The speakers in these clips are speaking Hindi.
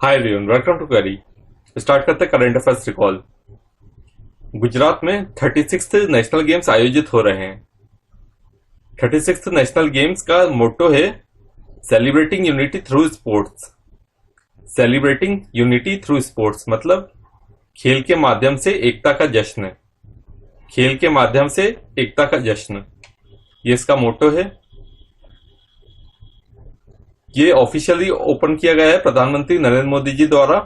Hi everyone, welcome to query. Start करते हैं करंट अफेयर्स रिकॉल। गुजरात में 36th नेशनल गेम्स आयोजित हो रहे हैं। 36th नेशनल गेम्स का मोटो है celebrating unity through sports. Celebrating unity through sports मतलब खेल के माध्यम से एकता का जश्न। खेल के माध्यम से एकता का जश्न, ये इसका मोटो है। ये ऑफिशियली ओपन किया गया है प्रधानमंत्री नरेंद्र मोदी जी द्वारा।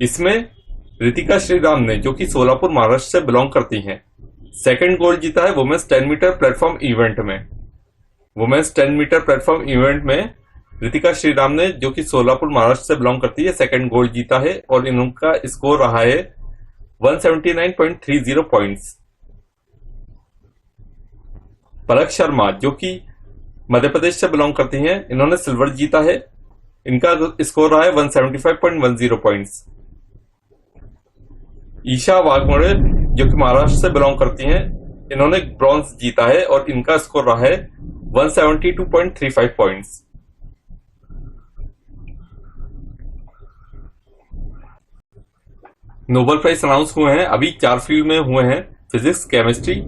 इसमें रितिका श्रीराम ने, जो कि सोलापुर महाराष्ट्र से बिलोंग करती हैं, सेकंड गोल्ड जीता है वुमेन्स 10 मीटर प्लेटफॉर्म इवेंट में। वुमेन्स 10 मीटर प्लेटफॉर्म इवेंट में रितिका श्रीराम ने, जो कि सोलापुर महाराष्ट्र से बिलोंग करती है, सेकंड गोल्ड जीता है और इनका स्कोर रहा है 179.30 पॉइंट्स। पलक शर्मा, जो कि मध्य प्रदेश से बिलोंग करती हैं, इन्होंने सिल्वर जीता है। इनका स्कोर रहा है 175.10 पॉइंट्स। ईशा वाघमोड़े, जो कि महाराष्ट्र से बिलोंग करती हैं, इन्होंने ब्रॉन्ज जीता है और इनका स्कोर रहा है 172.35 पॉइंट्स। नोबेल प्राइज अनाउंस हुए हैं, अभी 4 फील्ड में हुए हैं, फिजिक्स, केमिस्ट्री,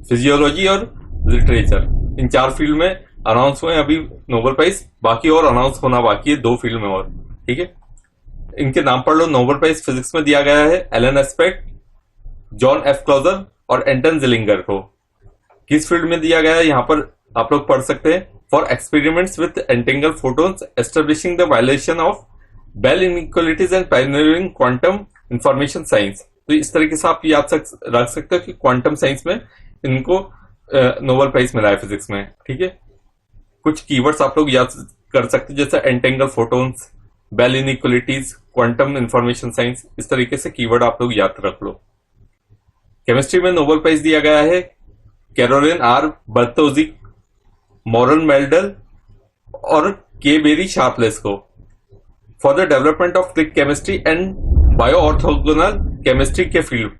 फिजियोलॉजी और लिटरेचर। इन 4 फील्ड में अनाउंस हुए हैं अभी नोबेल प्राइज, बाकी और अनाउंस होना बाकी है 2 फील्ड में और। ठीक है, इनके नाम पढ़ लो। नोबेल प्राइज फिजिक्स में दिया गया है Alain Aspect, John F Clauser और एंटन जिलिंगर को। किस फील्ड में दिया गया है यहाँ पर आप लोग पढ़ सकते हैं, for experiments with entangled photons establishing the violation of Bell inequalities and pioneering quantum information science. तो इस तरीके से आप याद रख सकते हो कि क्वांटम साइंस में इनको नोबेल प्राइज मिला है फिजिक्स में। ठीक है, कुछ कीवर्ड्स आप लोग याद कर सकते हैं, जैसे entangled photons, Bell inequalities, quantum information science. इस तरीके से कीवर्ड आप लोग याद रख लो। केमिस्ट्री में नोबेल प्राइज दिया गया है Carolyn R Bertozzi, Morten Meldal और के बेरी शार्पलेस को, for the development of click chemistry and bio orthogonal chemistry के फील्ड।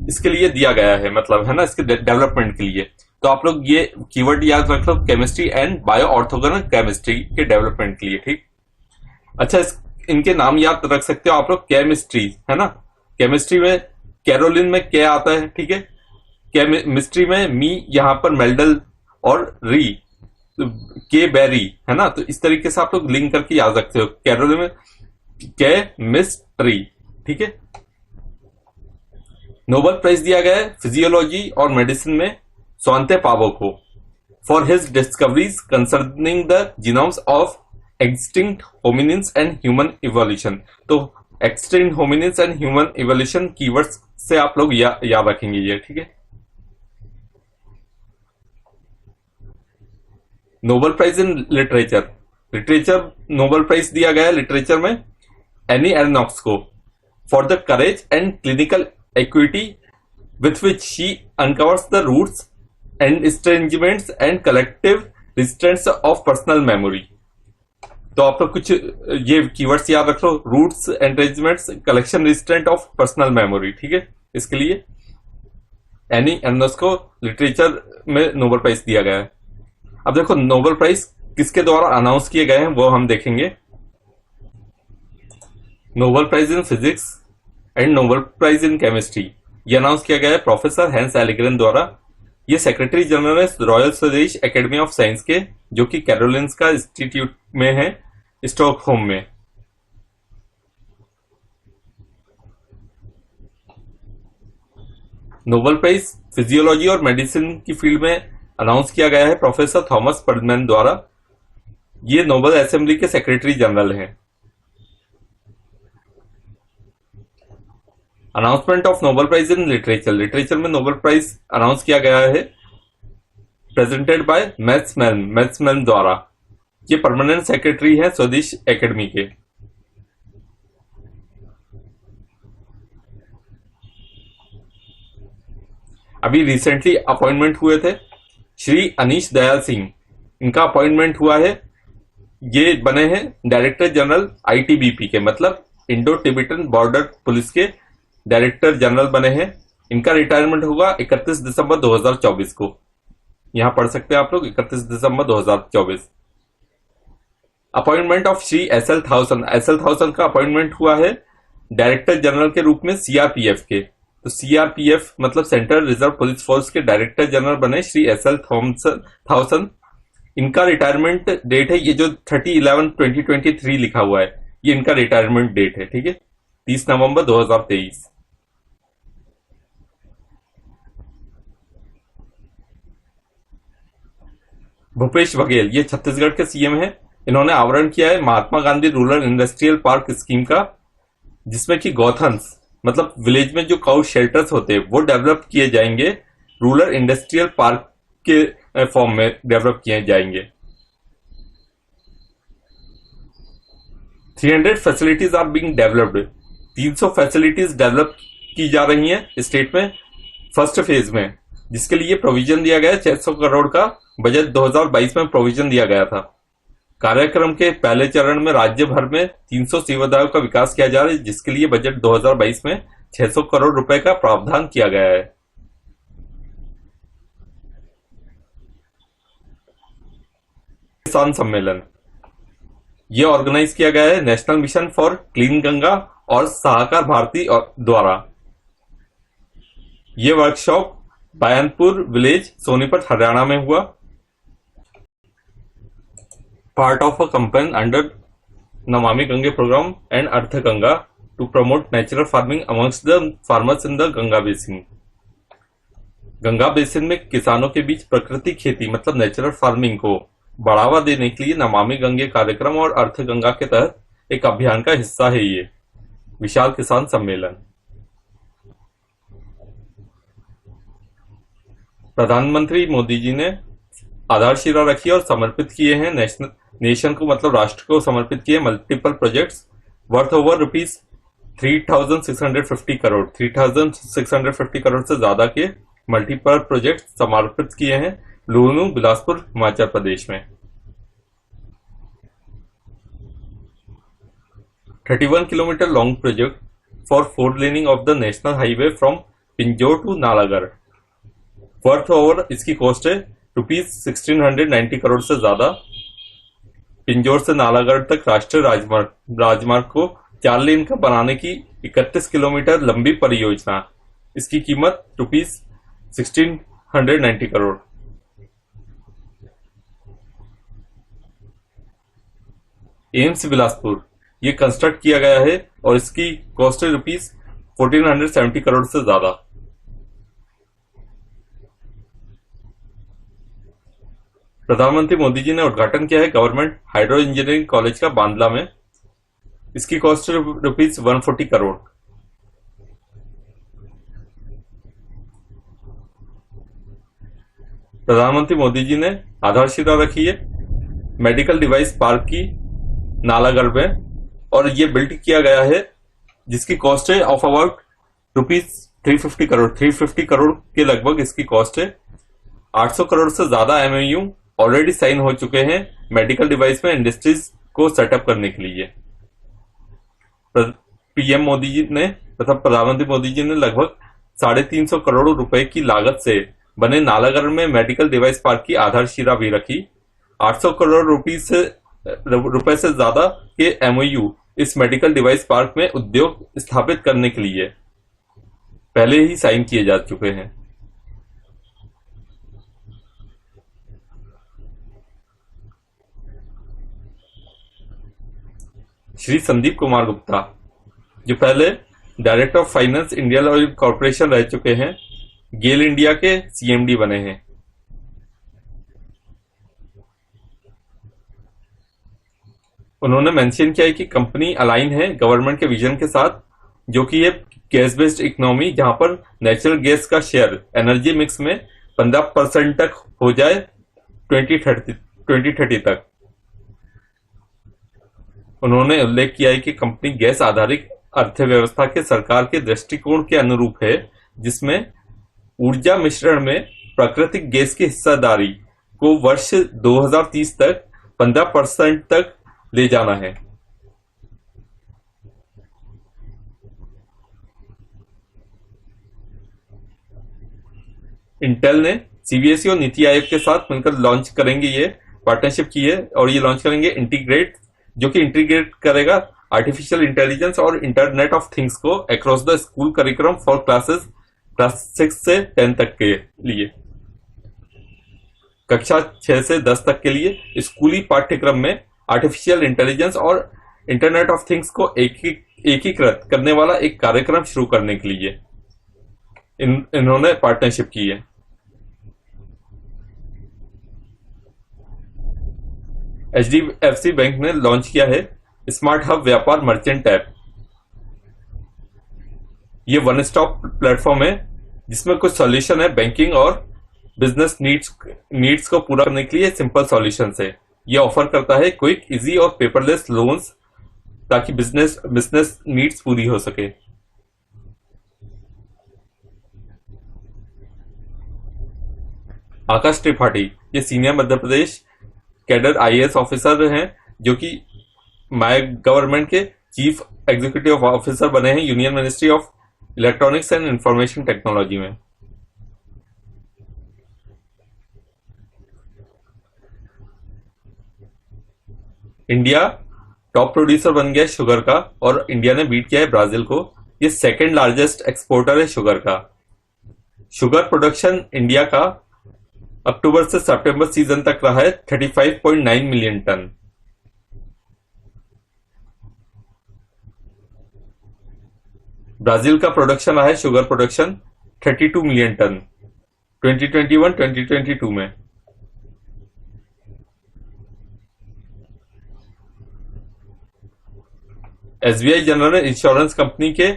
इसके लिए दिया गया है, मतलब है ना, इसके डेवलपमेंट के लिए। तो आप लोग ये कीवर्ड याद रख लो, chemistry and bio orthogonal chemistry के डेवलपमेंट के लिए। ठीक, अच्छा, इनके नाम याद रख सकते हो आप लोग। केमिस्ट्री है ना, केमिस्ट्री में कैरोलिन में क्या आता है। ठीक है, केमिस्ट्री में मी, यहां पर मेल्डल और री के बेरी है ना। तो इस तरीके से आप लोग लिंक करके याद रखते हो। कैरोलिन में केमिस्ट्री। ठीक है, नोबेल प्राइज दिया गया है फिजियोलॉजी और मेडिसिन में स्वांते पावो को, for his discoveries concerning the genomes of extinct hominins and human evolution. तो extinct hominins and human evolution keywords से आप लोग याद रखेंगे ये। ठीक है, Nobel prize in literature. Literature Nobel prize दिया गया है लिटरेचर में एनी एरनॉक्स को, for the courage and clinical acuity with which she uncovers the roots and estrangements and collective restraints of personal memory। तो आप लोग कुछ ये कीवर्ड्स याद रख लो, roots, estrangements, collection, restraint of personal memory. ठीक है, इसके लिए एनी एर्नस्ट को लिटरेचर में नोबेल प्राइज दिया गया है। अब देखो नोबेल प्राइज किसके द्वारा अनाउंस किए गए हैं वो हम देखेंगे। Nobel prize in physics and Nobel prize in chemistry ये अनाउंस किया गया है प्रोफेसर हैंस एलिग्रेन द्वारा। ये सेक्रेटरी जनरल है royal Swedish academy of science के, जो कि कैरोलिंस्का इंस्टीट्यूट में है, स्टॉकहोम में। नोबेल प्राइज फिजियोलॉजी और मेडिसिन की फील्ड में अनाउंस किया गया है प्रोफेसर थॉमस पर्डमैन द्वारा। ये नोबेल असेंबली के सेक्रेटरी जनरल हैं। Announcement of Nobel prize in literature. Literature में नोबेल प्राइज अनाउंस किया गया है प्रेजेंटेड बाय मैथ्समैन द्वारा। ये परमानेंट सेक्रेटरी है स्वदेश एकेडमी के। अभी रिसेंटली अपॉइंटमेंट हुए थे श्री अनीश दयाल सिंह, इनका अपॉइंटमेंट हुआ है। ये बने हैं डायरेक्टर जनरल आईटीबीपी के, मतलब इंडो टिबेटन बॉर्डर पुलिस के डायरेक्टर जनरल बने हैं। इनका रिटायरमेंट होगा 31 दिसंबर 2024 को। यहां पढ़ सकते हैं आप लोग 31 दिसंबर 2024। Appointment of Shri S L Thaosen का अपॉइंटमेंट हुआ है डायरेक्टर जनरल के रूप में सीआरपीएफ के। तो सीआरपीएफ मतलब सेंट्रल रिजर्व पुलिस फोर्स के डायरेक्टर जनरल बने श्री एस एल थाउसन। इनका रिटायरमेंट डेट है, ये जो 30/11/2023 लिखा हुआ है, ये इनका रिटायरमेंट डेट है। ठीक है, 30 नवंबर 2023। भूपेश बघेल ये छत्तीसगढ़ के सीएम हैं। इन्होंने आवरण किया है Mahatma Gandhi rural industrial park scheme का, जिसमें कि गौथन्स मतलब विलेज में जो काउ शेल्टर्स होते हैं वो डेवलप किए जाएंगे, रूरल इंडस्ट्रियल पार्क के फॉर्म में डेवलप किए जाएंगे। 300 facilities are being developed. 300 facilities develop की जा रही हैं स्टेट में फर्स्ट फेज में, जिसके लिए प्रोविजन दिया गया है 600 करोड़ का बजट 2022 में प्रोविजन दिया गया था। कार्यक्रम के पहले चरण में राज्य भर में 300 सेवादारों का विकास किया जा रहा है, जिसके लिए बजट 2022 में 600 करोड़ रुपए का प्रावधान किया गया है। किसान सम्मेलन ये ऑर्गेनाइज किया गया है national mission for clean Ganga और सहकार भारती द्वारा। ये वर्कशॉप बयानपुर विलेज सोनीपत हरियाणा में हुआ। Part of a campaign under Namami Gange program and Arth Ganga to promote natural farming amongst the farmers in the Ganga basin. Ganga basin में किसानों के बीच प्राकृतिक खेती मतलब नेचुरल फार्मिंग को बढ़ावा देने के लिए नमामि गंगे कार्यक्रम और अर्थ गंगा के तहत एक अभियान का हिस्सा है ये विशाल किसान सम्मेलन। प्रधानमंत्री मोदी जी ने आधारशिला रखी और समर्पित किए हैं नेशन को मतलब राष्ट्र को समर्पित किए multiple projects worth over rupees 3,650 crore 3,650 crore से ज्यादा के मल्टीपल प्रोजेक्ट समर्पित किए हैं लुहनु बिलासपुर हिमाचल प्रदेश में। 31 kilometre long project for 4 laning of the national highway from Pinjore to Nalagarh worth over, इसकी कॉस्ट है रुपीज 1690 करोड़ से ज्यादा। पिंजौर से नालागढ़ तक राष्ट्रीय राजमार्ग को 4 लेन का बनाने की 31 किलोमीटर लंबी परियोजना, इसकी कीमत रुपीज 1690 करोड़। एम्स बिलासपुर ये कंस्ट्रक्ट किया गया है और इसकी कॉस्ट है रुपीज 1470 करोड़ से ज्यादा। प्रधानमंत्री मोदी जी ने उद्घाटन किया है गवर्नमेंट हाइड्रो इंजीनियरिंग कॉलेज का बांदला में, इसकी कॉस्ट रुपीज 140 करोड़। प्रधानमंत्री मोदी जी ने आधारशिला रखी है मेडिकल डिवाइस पार्क की नालागढ़ में और ये बिल्ड किया गया है, जिसकी कॉस्ट है ऑफ अबाउट रुपीज 350 करोड़ के लगभग इसकी कॉस्ट है। 800 करोड़ से ज्यादा एमओयू ऑलरेडी साइन हो चुके हैं मेडिकल डिवाइस में इंडस्ट्रीज को सेटअप करने के लिए। पीएम मोदी जी ने तथा प्रधानमंत्री मोदी जी ने लगभग 350 करोड़ रुपए की लागत से बने नालागढ़ में मेडिकल डिवाइस पार्क की आधारशिला भी रखी। 800 करोड़ रुपए से ज्यादा के एमओयू इस मेडिकल डिवाइस पार्क में उद्योग स्थापित करने के लिए पहले ही साइन किए जा चुके हैं। श्री संदीप कुमार गुप्ता जो पहले director of finance Indian oil corporation रह चुके हैं, गेल इंडिया के सीएमडी बने हैं। उन्होंने मेंशन किया है कि कंपनी अलाइन है गवर्नमेंट के विजन के साथ, जो कि ये गैस बेस्ड इकोनॉमी जहां पर नेचुरल गैस का शेयर एनर्जी मिक्स में 15% तक हो जाए 2030 तक। उन्होंने उल्लेख किया है कि कंपनी गैस आधारित अर्थव्यवस्था के सरकार के दृष्टिकोण के अनुरूप है, जिसमें ऊर्जा मिश्रण में प्राकृतिक गैस की हिस्सेदारी को वर्ष 2030 तक 15% तक ले जाना है। इंटेल ने सीबीएसई और नीति आयोग के साथ मिलकर लॉन्च करेंगे, ये पार्टनरशिप की है और ये लॉन्च करेंगे इंटीग्रेट जो कि इंटीग्रेट करेगा आर्टिफिशियल इंटेलिजेंस और इंटरनेट ऑफ थिंग्स को across the school curriculum for class 6 से 10 तक के लिए। कक्षा 6 से 10 तक के लिए स्कूली पाठ्यक्रम में आर्टिफिशियल इंटेलिजेंस और इंटरनेट ऑफ थिंग्स को एकीकृत करने वाला एक कार्यक्रम शुरू करने के लिए इन्होंने पार्टनरशिप की है। HDFC बैंक ने लॉन्च किया है स्मार्ट हब व्यापार मर्चेंट ऐप। ये वन स्टॉप प्लेटफॉर्म है जिसमें कुछ सॉल्यूशन है बैंकिंग और बिजनेस नीड्स को पूरा करने के लिए सिंपल सॉल्यूशन है। ये ऑफर करता है क्विक, इजी और पेपरलेस लोन्स ताकि बिजनेस नीड्स पूरी हो सके। आकाश त्रिपाठी ये senior Madhya Pradesh cadre IAS officer हैं जो कि माय गवर्नमेंट के चीफ एग्जीक्यूटिव ऑफिसर बने हैं union ministry of electronics and information technology में। इंडिया टॉप प्रोड्यूसर बन गया शुगर का और इंडिया ने बीट किया है ब्राजील को। ये सेकेंड लार्जेस्ट एक्सपोर्टर है शुगर का। शुगर प्रोडक्शन इंडिया का अक्टूबर से सितंबर सीजन तक रहा है 35.9 मिलियन टन। ब्राजील का प्रोडक्शन रहा है शुगर प्रोडक्शन 32 मिलियन टन 2021-2022 में। SBI जनरल इंश्योरेंस कंपनी के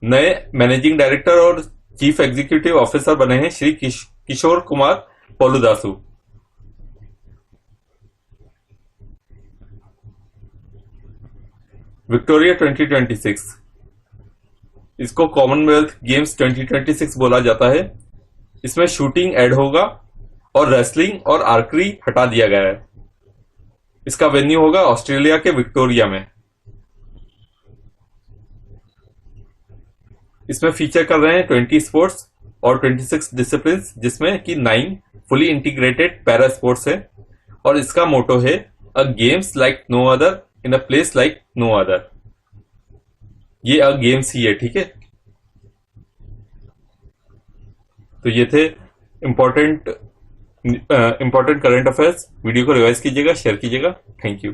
नए मैनेजिंग डायरेक्टर और चीफ एग्जीक्यूटिव ऑफिसर बने हैं श्री किशोर कुमार पोलुदासु। विक्टोरिया 2026 इसको कॉमनवेल्थ गेम्स 2026 बोला जाता है। इसमें शूटिंग ऐड होगा और रेसलिंग और आर्करी हटा दिया गया है। इसका वेन्यू होगा ऑस्ट्रेलिया के विक्टोरिया में। इसमें फीचर कर रहे हैं 20 स्पोर्ट्स और 26 डिसिप्लिन जिसमें कि 9 फुली इंटीग्रेटेड पैरा स्पोर्ट्स है और इसका मोटो है a games like no other in a place like no other. ये अ गेम्स ही है, ठीक है। तो ये थे इंपॉर्टेंट करंट अफेयर्स। वीडियो को रिवाइज कीजिएगा, शेयर कीजिएगा। Thank you.